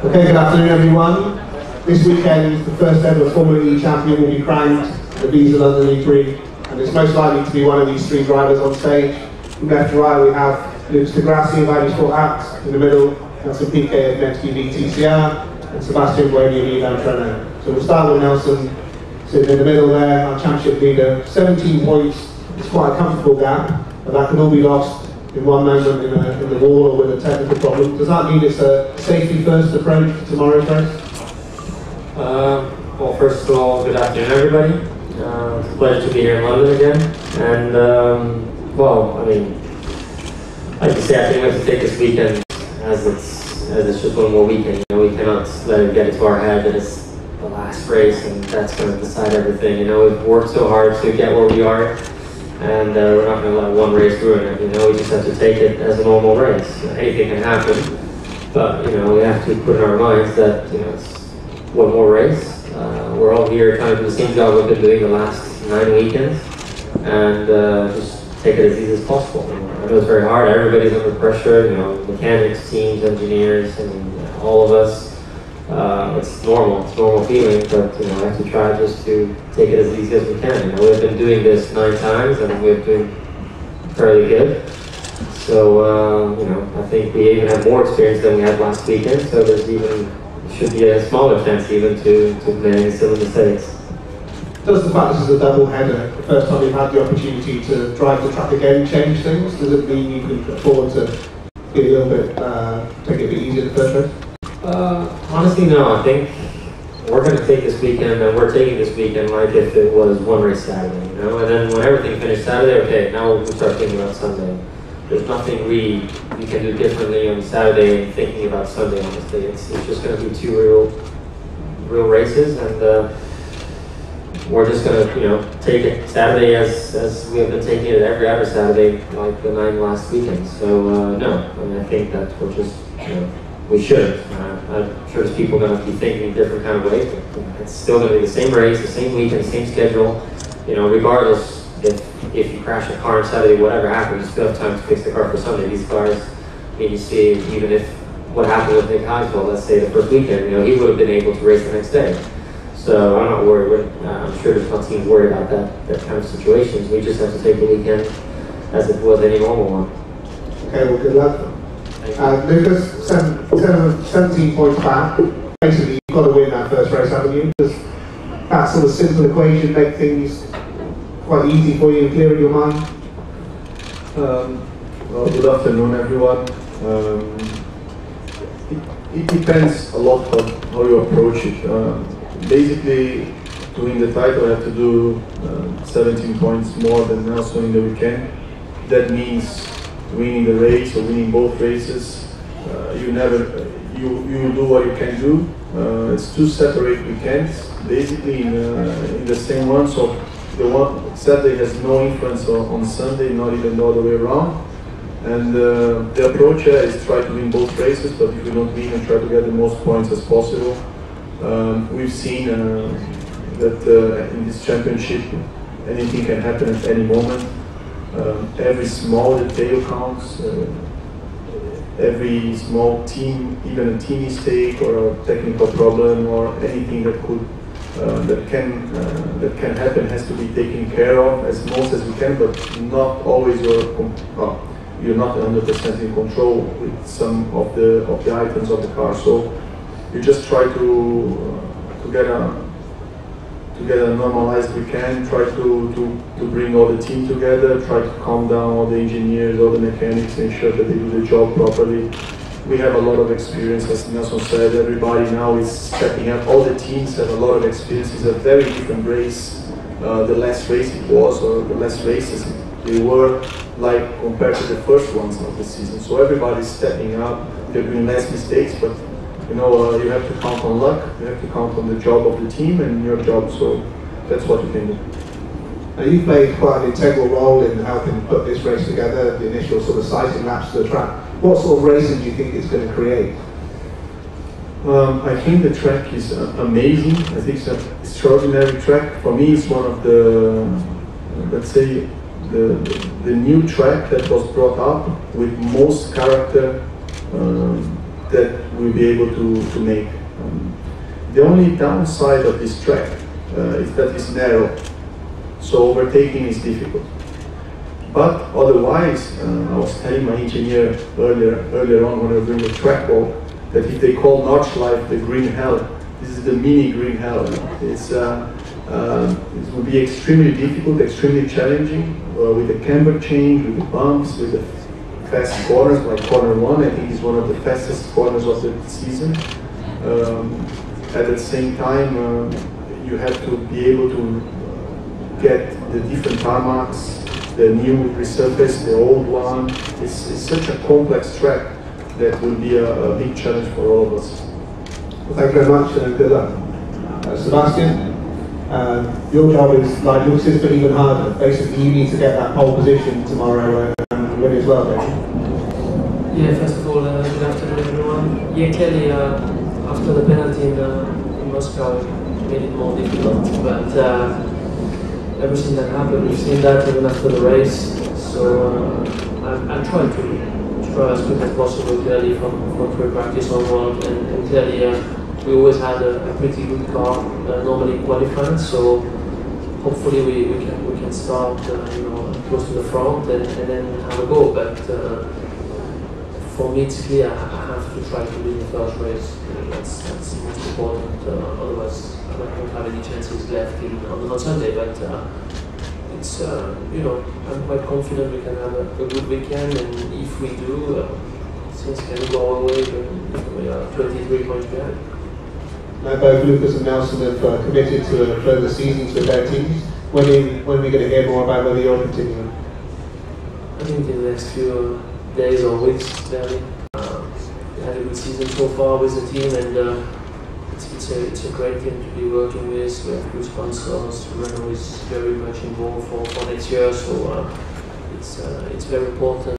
Okay, good afternoon everyone. This weekend, the first ever Formula E champion will be crowned at the Visa London E3, and it's most likely to be one of these three drivers on stage. From left to right we have Grassi of Audi Sport Act, in the middle that's a Piquet of Next TV TCR, and Sebastien Buemi of Renault. So we'll start with Nelson sitting in the middle there, our championship leader. 17 points, it's quite a comfortable gap, but that can all be lost in one moment in the wall or with a technical problem. Does that mean it's a safety first approach to tomorrow's race? Well, first of all, good afternoon everybody. It's a pleasure to be here in London again. And well, I mean, like you say, I think we have to take this weekend as it's just one more weekend. You know, we cannot let it get into our head that it's the last race and that's going to decide everything. You know, we've worked so hard to get where we are, and we're not going to let one race ruin it. You know, we just have to take it as a normal race. Anything can happen, but you know, we have to put in our minds that it's one more race. We're all here trying to do the same job we've been doing the last 9 weekends, and just take it as easy as possible. I know it's very hard. Everybody's under pressure. You know, mechanics, teams, engineers, and all of us. It's normal. It's a normal feeling, but you know, I have to try just to take it as easy as we can. You know, we've been doing this 9 times, and we've been fairly good. So you know, I think we even have more experience than we had last weekend. So there's even should be a smaller chance even to make silly mistakes. Does the fact this is a double header, the first time you've had the opportunity to drive the track again, change things? Does it mean you can afford to be a little bit, take it a bit easier the first race? Honestly, no. I think we're going to take this weekend, and we're taking this weekend like if it was one race Saturday, you know. And then when everything finished Saturday, okay, now we start thinking about Sunday. There's nothing we can do differently on Saturday and thinking about Sunday. Honestly, it's just going to be 2 real races, and we're just going to take it Saturday as we have been taking it every other Saturday, like the 9 last weekends. So no, I mean, I think that we're just we should. I'm sure there's people going to be thinking in different kind of ways, but it's still going to be the same race, the same weekend, the same schedule. You know, regardless if you crash a car on Saturday, whatever happens, you still have time to fix the car for Sunday. These cars, I mean, you see, even if what happened with Nick Heidfeld, let's say the first weekend, you know, he would have been able to race the next day. So I'm not worried. I'm sure there's not teams worried about that kind of situations. We just have to take the weekend as if it was any normal one. Okay, well, good luck. Lucas, 17 points back. Basically, you've got to win that first race, haven't you? Does that sort of simple equation make things quite easy for you and clear in your mind? Well, good afternoon, everyone. It depends a lot on how you approach it. Basically, to win the title, I have to do 17 points more than Nelson in the weekend. That means winning the race or winning both races. You do what you can do. It's 2 separate weekends, basically in the same run. So the one Saturday has no influence on Sunday, not even the other way around. And the approach here is try to win both races, but if we don't win, we try to get the most points as possible. We've seen that in this championship, anything can happen at any moment. Every small detail counts. Every small team, even a team mistake or a technical problem or anything that could that can happen has to be taken care of as most as we can, but not always you're not 100% in control with some of the items of the car. So you just try to get a normalized weekend, try to bring all the team together, try to calm down all the engineers, all the mechanics, ensure that they do the job properly. We have a lot of experience, as Nelson said. Everybody now is stepping up. All the teams have a lot of experience. It's a very different race. The last race it was, or the last races they were, like compared to the first ones of the season. So everybody's stepping up. They're doing less mistakes, but you know, you have to count on luck. You have to count on the job of the team and your job. So that's what you can do. Now, you've played quite an integral role in helping put this race together, the initial sort of sighting laps to the track. What sort of racing do you think it's going to create? I think the track is amazing. I think it's an extraordinary track. For me, it's one of the, let's say, the the new track that was brought up with most character that we'll be able to make. The only downside of this track is that it's narrow, so overtaking is difficult. But otherwise, I was telling my engineer earlier on when I was doing the track walk that if they call Nordschleife the green hell, this is the mini green hell. It will be extremely difficult, extremely challenging with the camber change, with the bumps, with the fast corners like corner 1. I think it's one of the fastest corners of the season. At the same time, you have to be able to get the different tarmacs, the new resurface, the old one. It's such a complex track that will be a big challenge for all of us. Well, thank you very much and good luck. Sebastien, your job is like yours is, but even harder. Basically, you need to get that pole position tomorrow and win as well, don't you? Yeah, first of all, good afternoon everyone. Yeah, clearly after the penalty in Moscow, it made it more difficult, but everything that happened, we've seen that even after the race, so I'm trying to as quick as possible, clearly from pre-practice onward, and clearly we always had a pretty good car, normally qualifying, so hopefully we can start close to the front and then have a go, but for me it's clear I have to try to win the first race. That's the most important, otherwise I don't have any chances left on Sunday, but it's, I'm quite confident we can have a good weekend, and if we do, things can go our way, we are 23 points behind. Now both Lucas and Nelson have committed to further seasons with their teams. When are we going to hear more about whether you're continuing? I think in the next few days or weeks, clearly. We had a good season so far with the team, and it's a great team to be working with. We have good sponsors. Renault is very much involved for next year, so it's very important.